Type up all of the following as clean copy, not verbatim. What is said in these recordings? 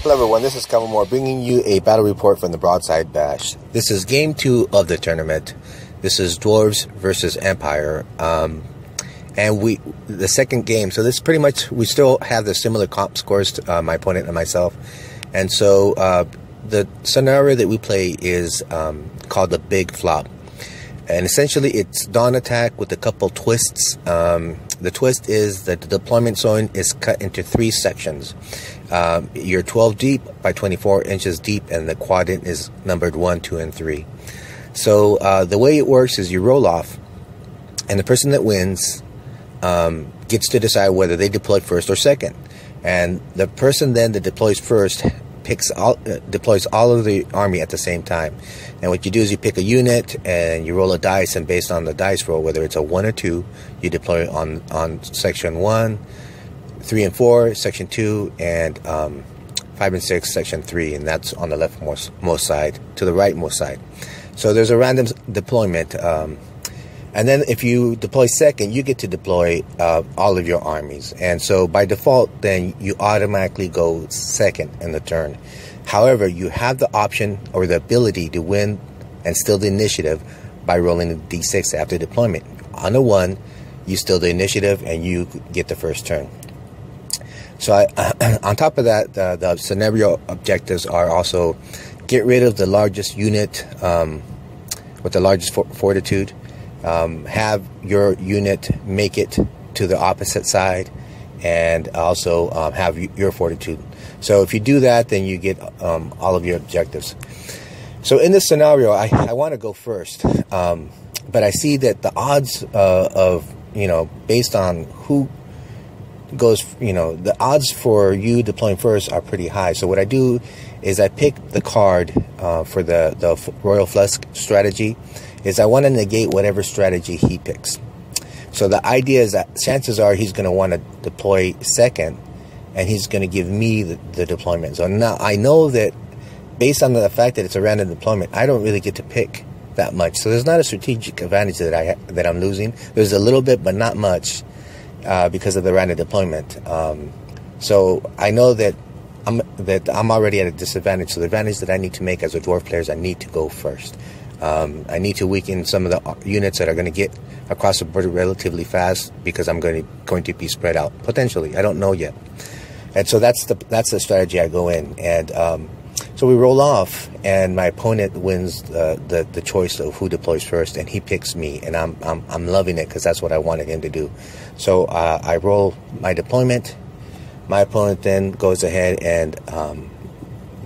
Hello everyone, this is Kamamore bringing you a battle report from the Broadside Bash. This is game 2 of the tournament. This is Dwarves versus Empire. And the second game, so this pretty much, we still have the similar comp scores to my opponent and myself. And so the scenario that we play is called the Big Flop. And essentially it's dawn attack with a couple twists. The twist is that the deployment zone is cut into 3 sections. You're 12 deep by 24 inches deep, and the quadrant is numbered 1, 2, and 3. So the way it works is you roll off, and the person that wins gets to decide whether they deploy first or second. And the person then that deploys first deploys all of the army at the same time. And what you do is you pick a unit and you roll a dice, and based on the dice roll, whether it's a 1 or 2, you deploy on section 1, 3 and 4, section 2, and 5 and 6, section 3, and that's on the leftmost side to the rightmost side. So there's a random deployment. And then if you deploy second, you get to deploy all of your armies. And so by default, then you automatically go second in the turn. However, you have the option or the ability to win and steal the initiative by rolling a d6 after deployment. On a 1, you steal the initiative and you get the first turn. So on top of that, the scenario objectives are also get rid of the largest unit with the largest fortitude. Have your unit make it to the opposite side, and also have your fortitude. So if you do that, then you get all of your objectives. So in this scenario, I want to go first, but I see that the odds of, based on who goes, the odds for you deploying first are pretty high. So what I do is I pick the card for the Royal Flush strategy. Is I want to negate whatever strategy he picks. So the idea is that chances are he's going to want to deploy second, and he's going to give me the deployment. So now I know that based on the fact that it's a random deployment, I don't really get to pick that much. So there's not a strategic advantage that I'm losing. There's a little bit, but not much, because of the random deployment. So I know that I'm already at a disadvantage. So the advantage that I need to make as a dwarf player is I need to go first. I need to weaken some of the units that are going to get across the border relatively fast, because I'm going to be spread out potentially. I don't know yet, and so that's the strategy I go in. And so we roll off, and my opponent wins the choice of who deploys first, and he picks me, and I'm loving it because that's what I wanted him to do. So I roll my deployment. My opponent then goes ahead and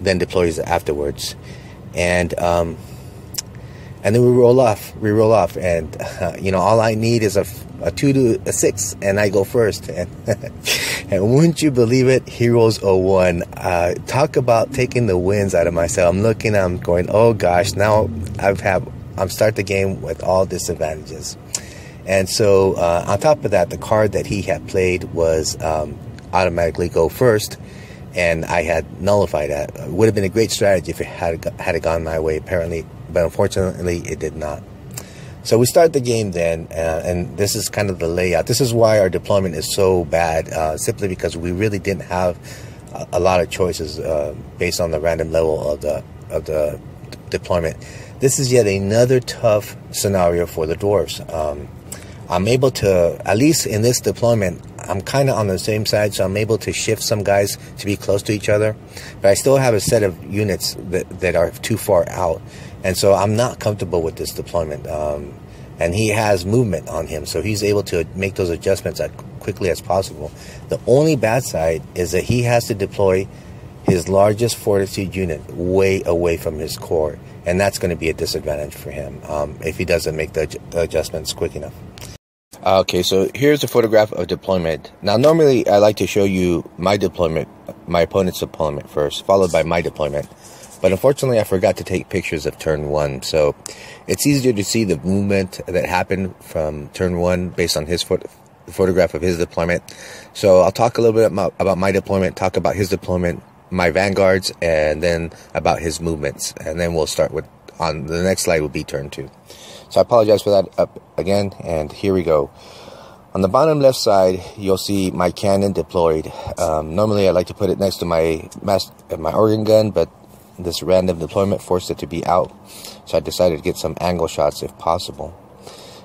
then deploys afterwards, and then we roll off, and all I need is a 2 to a 6, and I go first. And and wouldn't you believe it, he rolls a 1. Talk about taking the wins out of myself. I'm going, oh gosh, now I'm start the game with all disadvantages. And so on top of that, the card that he had played was automatically go first, and I had nullified that. It would have been a great strategy if it had gone my way, apparently. But unfortunately, it did not. So we start the game then, and this is kind of the layout. This is why our deployment is so bad, simply because we really didn't have a lot of choices based on the random level of the deployment. This is yet another tough scenario for the dwarves. I'm able to, at least in this deployment, I'm kind of on the same side, so I'm able to shift some guys to be close to each other. But I still have a set of units that are too far out. And so I'm not comfortable with this deployment. And he has movement on him, so he's able to make those adjustments as quickly as possible. The only bad side is that he has to deploy his largest fortitude unit way away from his core. And that's going to be a disadvantage for him if he doesn't make the adjustments quick enough. Okay, so here's a photograph of deployment. Now, normally I like to show you my deployment, my opponent's deployment first, followed by my deployment. But unfortunately, I forgot to take pictures of turn 1. So it's easier to see the movement that happened from turn 1 based on his photograph of his deployment. So I'll talk a little bit about my deployment, talk about his deployment, my vanguards, and then about his movements. And then we'll start with, on the next slide will be turn 2. So I apologize for that again, and here we go. On the bottom left side, you'll see my cannon deployed. Normally I like to put it next to my organ gun, but this random deployment forced it to be out, so I decided to get some angle shots if possible.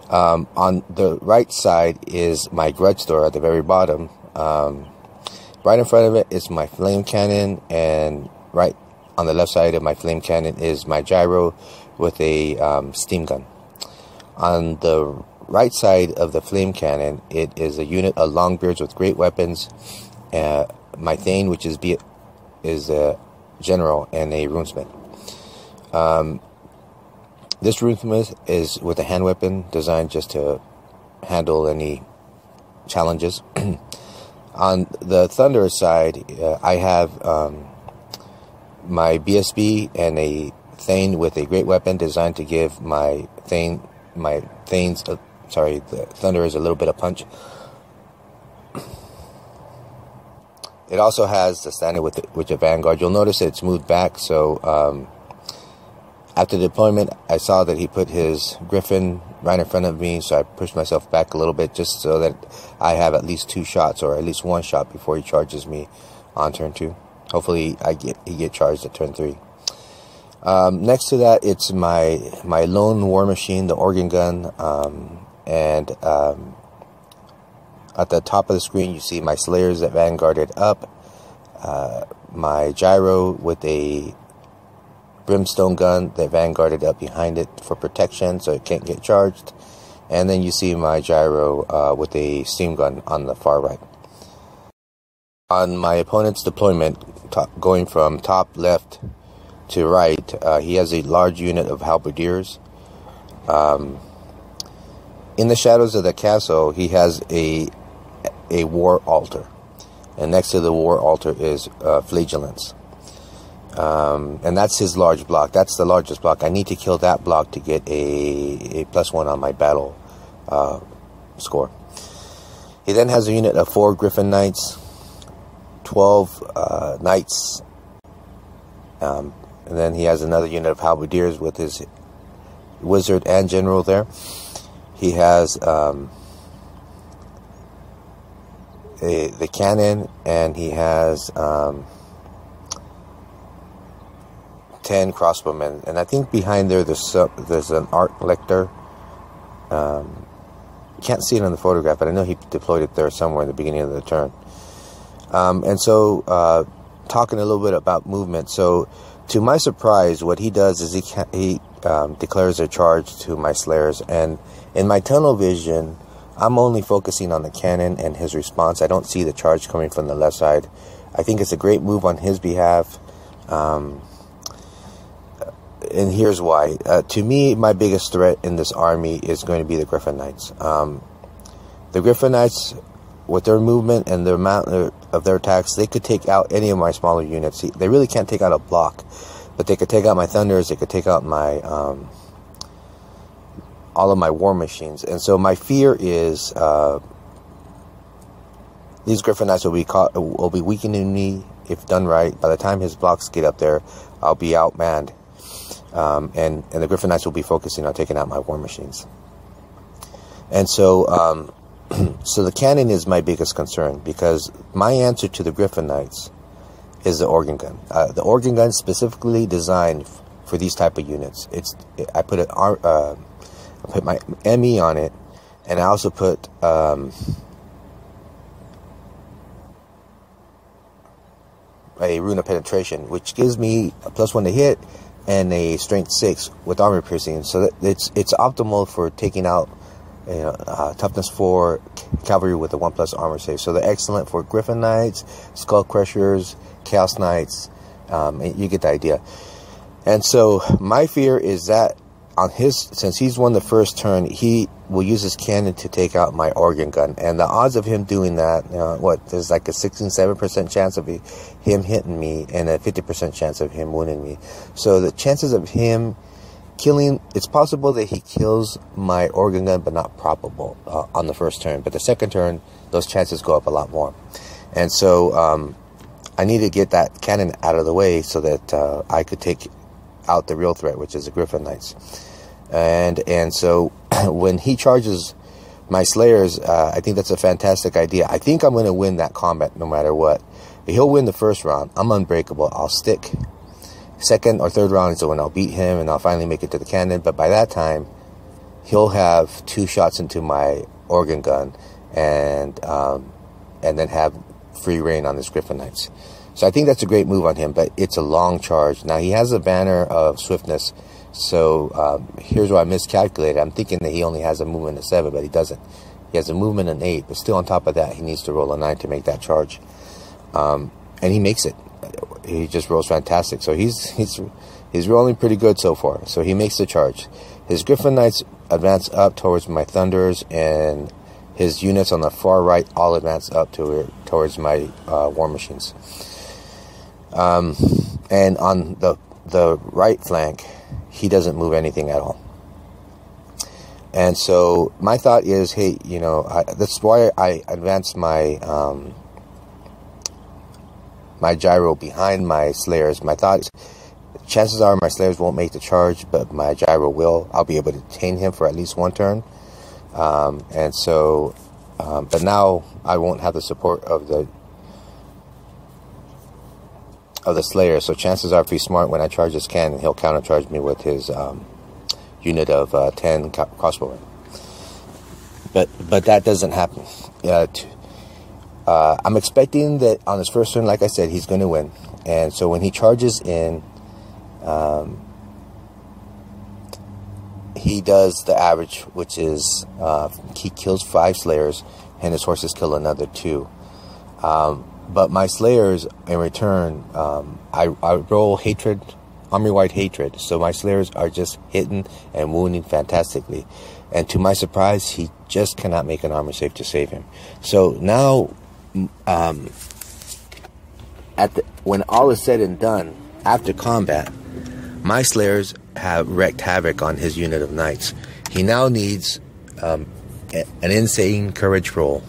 On the right side is my grudge thrower at the very bottom. Right in front of it is my flame cannon, and right on the left side of my flame cannon is my gyro with a steam gun. On the right side of the flame cannon, it is a unit of longbeards with great weapons. My Thane, which is a general and a runesmith. This runesmith is with a hand weapon designed just to handle any challenges. On the Thunderer side, I have my BSB and a Thane with a great weapon designed to give the Thunderers a little bit of punch. It also has the standard with the Vanguard. You'll notice it's moved back, so after deployment, I saw that he put his Griffin right in front of me, so I pushed myself back a little bit just so that I have at least 2 shots, or at least 1 shot before he charges me on turn 2. Hopefully he get charged at turn 3. Next to that, it's my lone war machine, the organ gun, and at the top of the screen you see my Slayers that vanguarded up, my gyro with a brimstone gun that vanguarded up behind it for protection so it can't get charged, and then you see my gyro with a steam gun on the far right. On my opponent's deployment, going from top left to right, he has a large unit of halberdiers. In the shadows of the castle, he has a war altar, and next to the war altar is flagellants. And that's his large block. That's the largest block. I need to kill that block to get a +1 on my battle score. He then has a unit of 4 Griffin Knights, 12 Knights, and then he has another unit of Halberdiers with his Wizard and General there. He has the cannon, and he has 10 crossbowmen, and I think behind there there's an art lector. Can't see it on the photograph, but I know he deployed it there somewhere in the beginning of the turn. And so talking a little bit about movement, so to my surprise, what he does is he declares a charge to my Slayers, and in my tunnel vision I'm only focusing on the cannon and his response. I don't see the charge coming from the left side. I think it's a great move on his behalf. And here's why. To me, my biggest threat in this army is going to be the Griffin Knights. The Griffin Knights, with their movement and the amount of their attacks, they could take out any of my smaller units. They really can't take out a block, but they could take out my Thunders. They could take out my all of my war machines. And so my fear is these Griffin Knights will be weakening me if done right. By the time his blocks get up there, I'll be outmanned. And the Griffin Knights will be focusing on taking out my war machines. And so so the cannon is my biggest concern, because my answer to the Griffin Knights is the organ gun. The organ gun specifically designed for these type of units. I put my ME on it, and I also put a rune of penetration, which gives me a +1 to hit and a strength 6 with armor piercing, so that it's optimal for taking out toughness 4 cavalry with a 1+ armor save. So they're excellent for Griffin Knights, Skull Crushers, Chaos Knights. You get the idea. And so my fear is that since he's won the first turn, he will use his cannon to take out my organ gun, and the odds of him doing that, there's like a 67% chance of him hitting me and a 50% chance of him wounding me. So the chances of him killing, it's possible that he kills my organ gun, but not probable on the first turn. But the second turn, those chances go up a lot more. And so I need to get that cannon out of the way so that I could take out the real threat, which is the Griffin Knights. And so when he charges my Slayers, I think that's a fantastic idea. I think I'm going to win that combat no matter what. He'll win the first round. I'm unbreakable. I'll stick. Second or third round is when I'll beat him and I'll finally make it to the cannon. But by that time, he'll have 2 shots into my organ gun and then have free reign on his Griffin Knights. So I think that's a great move on him, but it's a long charge. Now, he has a banner of swiftness, so here's where I miscalculated. I'm thinking that he only has a movement of 7, but he doesn't. He has a movement of 8, but still on top of that, he needs to roll a 9 to make that charge. And he makes it. He just rolls fantastic. So he's rolling pretty good so far. So he makes the charge. His Griffin Knights advance up towards my Thunders, and his units on the far right all advance up towards my War Machines. And on the right flank, he doesn't move anything at all. And so my thought is, hey, you know, that's why I advanced my my gyro behind my Slayers. My thought is, chances are my Slayers won't make the charge, but my gyro will. I'll be able to detain him for at least 1 turn. And so, but now I won't have the support of the Slayer. So chances are, if he's smart, when I charge his cannon, he'll countercharge me with his unit of 10 crossbowmen. But that doesn't happen. I'm expecting that on his first turn, like I said, he's going to win. And so when he charges in, he does the average, which is he kills 5 Slayers and his horses kill another 2. But my Slayers, in return, I roll hatred, army-wide hatred. So my Slayers are just hitting and wounding fantastically. And to my surprise, he just cannot make an armor save to save him. So now, when all is said and done, after combat, my Slayers have wreaked havoc on his unit of Knights. He now needs an insane courage roll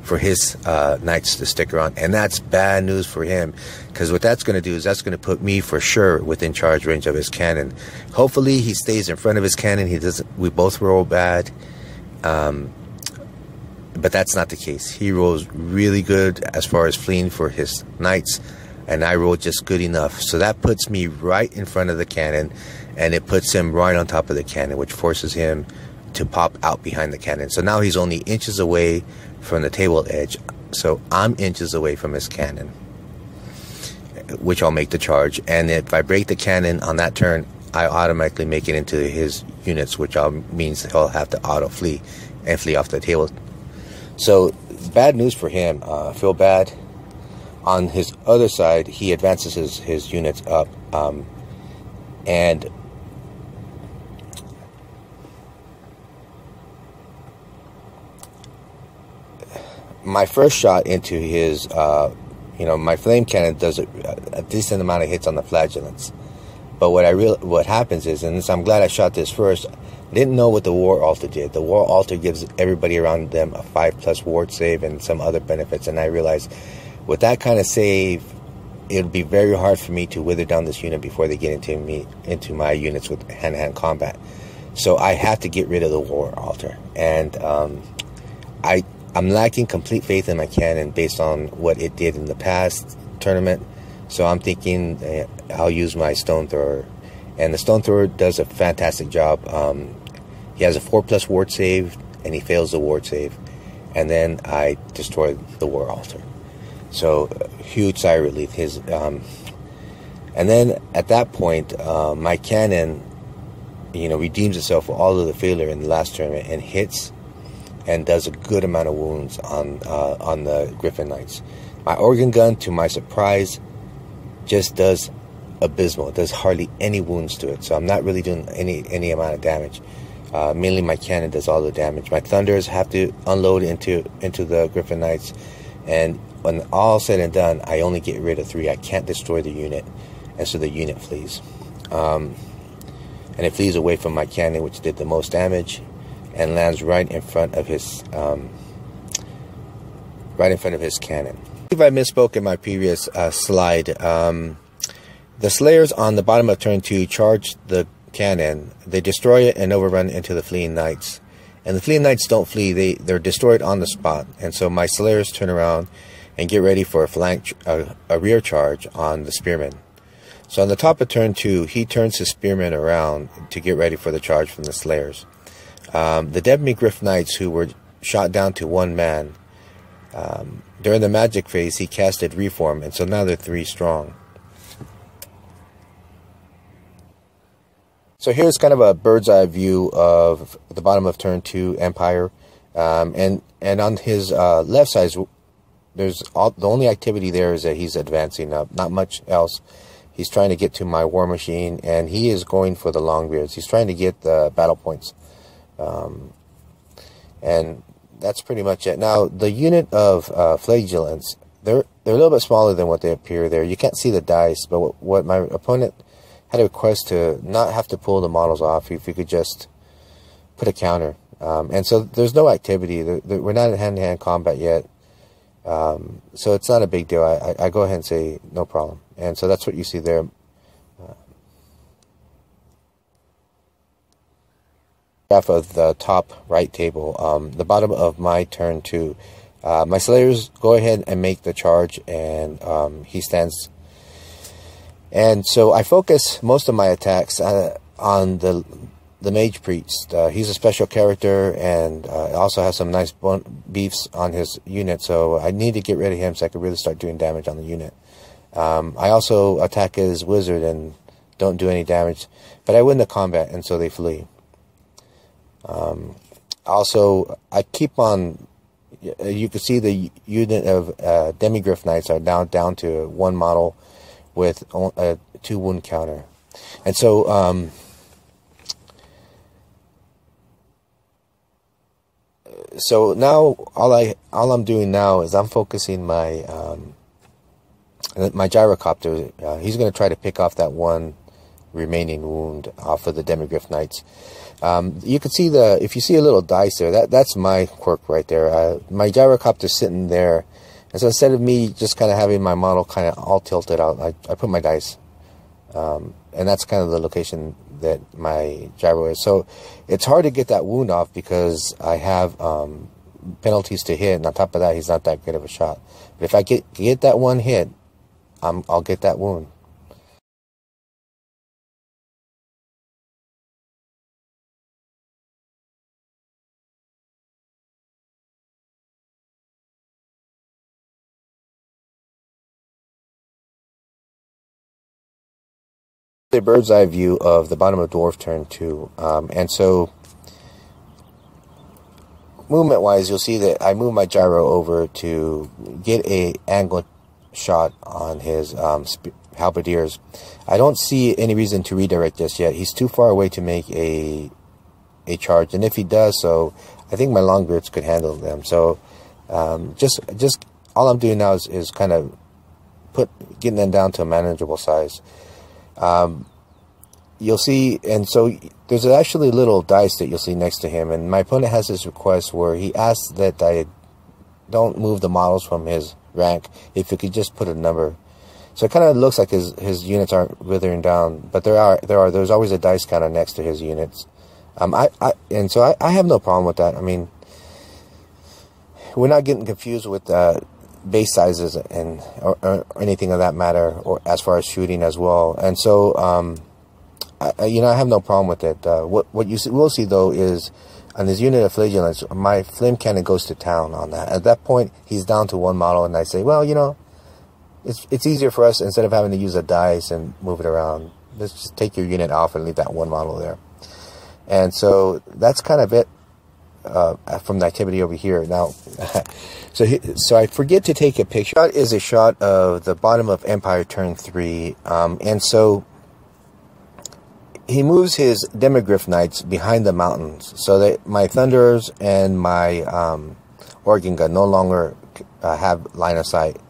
for his Knights to stick around, and that's bad news for him, because what that's going to do is that's going to put me for sure within charge range of his cannon. Hopefully he stays in front of his cannon. He doesn't. We both roll bad, but that's not the case. He rolls really good as far as fleeing for his Knights, and I roll just good enough. So that puts me right in front of the cannon, and it puts him right on top of the cannon, which forces him to pop out behind the cannon. So now he's only inches away from the table edge, so I'm inches away from his cannon, which I'll make the charge. And if I break the cannon on that turn, I automatically make it into his units, which means he'll have to auto flee and flee off the table. So bad news for him. I feel bad. On his other side, he advances his units up, and my first shot into his, my flame cannon does a decent amount of hits on the flagellants. But what happens is, and I'm glad I shot this first, I didn't know what the War Altar did. The War Altar gives everybody around them a 5+ ward save and some other benefits, and I realized with that kind of save, it would be very hard for me to wither down this unit before they get into my units with hand-to-hand combat. So I have to get rid of the War Altar, and I'm lacking complete faith in my cannon based on what it did in the past tournament. So I'm thinking I'll use my Stone Thrower. And the Stone Thrower does a fantastic job. He has a 4+ ward save, and he fails the ward save. And then I destroy the War Altar. So huge sigh of relief. And then at that point, my cannon, redeems itself for all of the failure in the last tournament and hits and does a good amount of wounds on the Griffin Knights. My organ gun, to my surprise, just does abysmal. It does hardly any wounds to it, so I'm not really doing any amount of damage. Mainly my cannon does all the damage. My Thunders have to unload into the Griffin Knights, and when all said and done, I only get rid of 3. I can't destroy the unit, and so the unit flees. And it flees away from my cannon, which did the most damage, and lands right in front of his cannon. If I misspoke in my previous slide, the Slayers on the bottom of turn 2 charge the cannon. They destroy it and overrun into the fleeing Knights, And the fleeing knights don't flee; they're destroyed on the spot. And so my slayers turn around and get ready for a rear charge on the spearmen. So on the top of turn 2, he turns his spearmen around to get ready for the charge from the slayers. The Demigryph knights, who were shot down to 1 man, during the magic phase, he casted Reform, and so now they're 3 strong. So here's kind of a bird's eye view of the bottom of turn 2 Empire, and on his left side, the only activity there is that he's advancing up, not much else. He's trying to get to my war machine, and he is going for the Longbeards. He's trying to get the battle points, and that's pretty much it. Now, the unit of Flagellants, they're a little bit smaller than what they appear there. You can't see the dice, but what my opponent had a request to not have to pull the models off, if you could just put a counter. And so there's no activity. We're not in hand-to-hand combat yet. So it's not a big deal. I go ahead and say no problem. And so that's what you see there. Graph of the top right table, the bottom of my turn 2. My slayers go ahead and make the charge, and he stands. And so I focus most of my attacks on the Mage Priest. He's a special character, and also has some nice beefs on his unit, so I need to get rid of him so I can really start doing damage on the unit. I also attack his wizard and don't do any damage, but I win the combat, and so they flee. Also, I keep on, you can see the unit of Demigryph knights are now down to 1 model with a 2 wound counter. And so, so now all I'm doing now is I'm focusing my my gyrocopter. He's going to try to pick off that 1 remaining wound off of the Demigryph knights. You can see if you see a little dice there, that's my quirk right there. My gyrocopter's sitting there, and so instead of me just kind of having my model kind of all tilted out, I put my dice, and that's kind of the location that my gyro is. So it's hard to get that wound off because I have penalties to hit, and on top of that, he's not that good of a shot. But if I get that 1 hit, I'll get that wound. A bird's eye view of the bottom of dwarf turn 2, and so movement wise, you'll see that I move my gyro over to get a angle shot on his halberdiers. I don't see any reason to redirect just yet. He's too far away to make a charge, and if he does so, I think my Longbeards could handle them. So just all I'm doing now is kind of getting them down to a manageable size. You'll see, and so there's actually a little dice that you'll see next to him, and my opponent has this request where he asks that I don't move the models from his rank, if you could just put a number. So it kind of looks like his units aren't withering down, but there's always a dice counter next to his units. And so I have no problem with that. I mean, we're not getting confused with base sizes and or anything of that matter, or as far as shooting as well. And so I have no problem with it. What you will see though is on this unit of Flagellants, my flame cannon goes to town on that. At that point, he's down to 1 model, and I say, well, it's easier for us, instead of having to use a dice and move it around, let's just take your unit off and leave that 1 model there. And so that's kind of it from the activity over here. Now, so I forget to take a picture. That is a shot of the bottom of Empire turn 3, and so he moves his Demigryph knights behind the mountains, so that my Thunderers and my Organ Gun no longer have line of sight.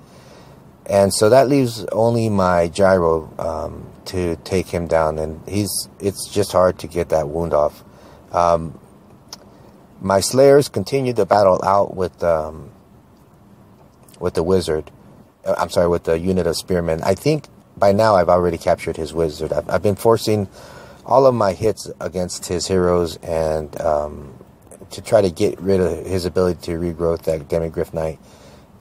And so that leaves only my gyro to take him down, and it's just hard to get that wound off. My Slayers continue the battle out with the wizard. I'm sorry, with the unit of spearmen. I think by now I've already captured his wizard. I've been forcing all of my hits against his heroes and to try to get rid of his ability to regrowth that Demigryph Knight,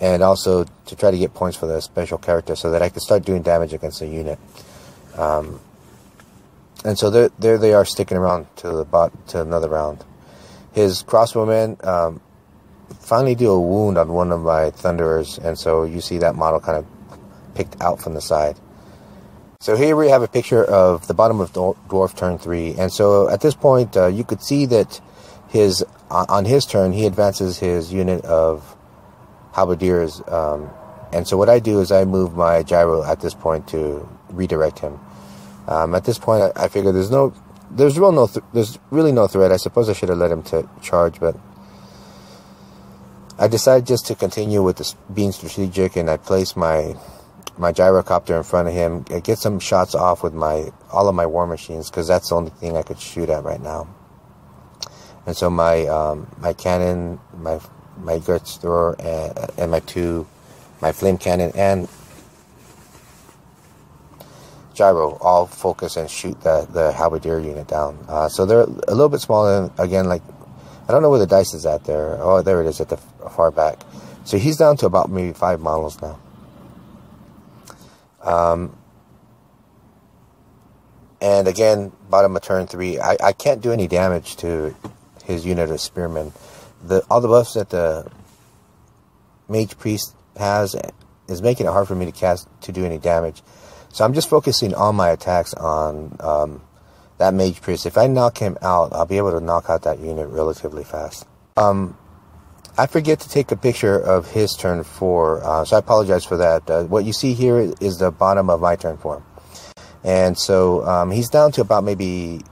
and also to try to get points for the special character so that I could start doing damage against the unit. And so there they are, sticking around to another round. His crossbowmen finally do a wound on one of my Thunderers, and so you see that model kind of picked out from the side. So here we have a picture of the bottom of Dwarf turn 3, and so at this point you could see that on his turn he advances his unit of halberdiers, and so what I do is I move my gyro at this point to redirect him. At this point I figure there's really no threat. I suppose I should have let him to charge, but I decided just to continue with this being strategic, and I place my gyrocopter in front of him, get some shots off with all of my war machines, because that's the only thing I could shoot at right now. And so my cannon, my Gertz thrower, and my flame cannon and gyro all focus and shoot the halberdier unit down. So they're a little bit smaller. Again, like, I don't know where the dice is at there. Oh, there it is at the far back. So he's down to about maybe 5 models now. And again, bottom of turn 3, I can't do any damage to his unit of spearmen. All the buffs that the mage priest has is making it hard for me to do any damage. So I'm just focusing all my attacks on that mage priest. If I knock him out, I'll be able to knock out that unit relatively fast. I forget to take a picture of his turn 4, so I apologize for that. What you see here is the bottom of my turn 4. And so he's down to about maybe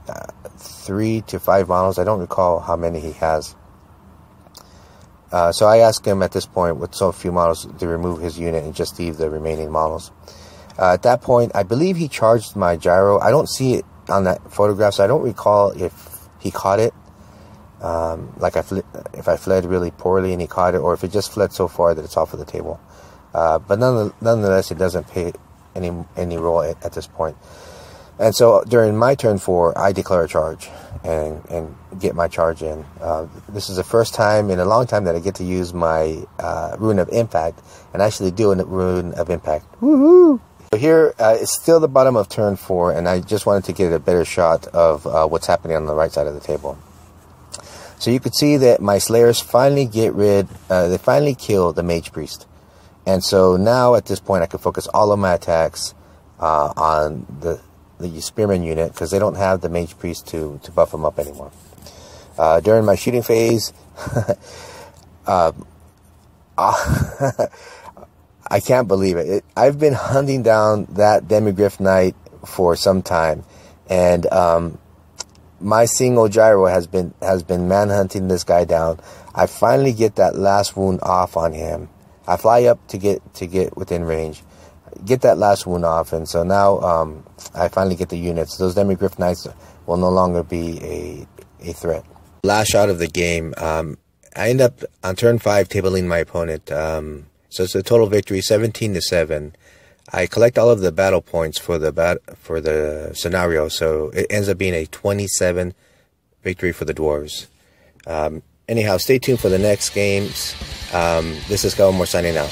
3 to 5 models. I don't recall how many he has. So I asked him at this point, with so few models, to remove his unit and just leave the remaining models. At that point, I believe he charged my gyro. I don't see it on that photograph, so I don't recall if he caught it. Like if I fled really poorly and he caught it, or if it just fled so far that it's off of the table. But nonetheless, it doesn't play any role at this point. And so during my turn 4, I declare a charge and get my charge in. This is the first time in a long time that I get to use my Rune of Impact and actually do a Rune of Impact. Woohoo! So here it's still the bottom of turn 4, and I just wanted to get a better shot of what's happening on the right side of the table. So you could see that my Slayers finally they finally kill the Mage Priest. And so now at this point I can focus all of my attacks on the Spearman unit, because they don't have the Mage Priest to buff them up anymore. During my shooting phase, I can't believe it. I've been hunting down that Demigryph Knight for some time, and my single gyro has been manhunting this guy down. I finally get that last wound off on him. I fly up to get within range, get that last wound off, and so now I finally get the units. Those Demigryph Knights will no longer be a threat. Last shot of the game, I end up on turn 5 tabling my opponent. So it's a total victory, 17-7. I collect all of the battle points for the scenario, so it ends up being a 27 victory for the Dwarves. Anyhow, stay tuned for the next games. This is Gallimore signing out.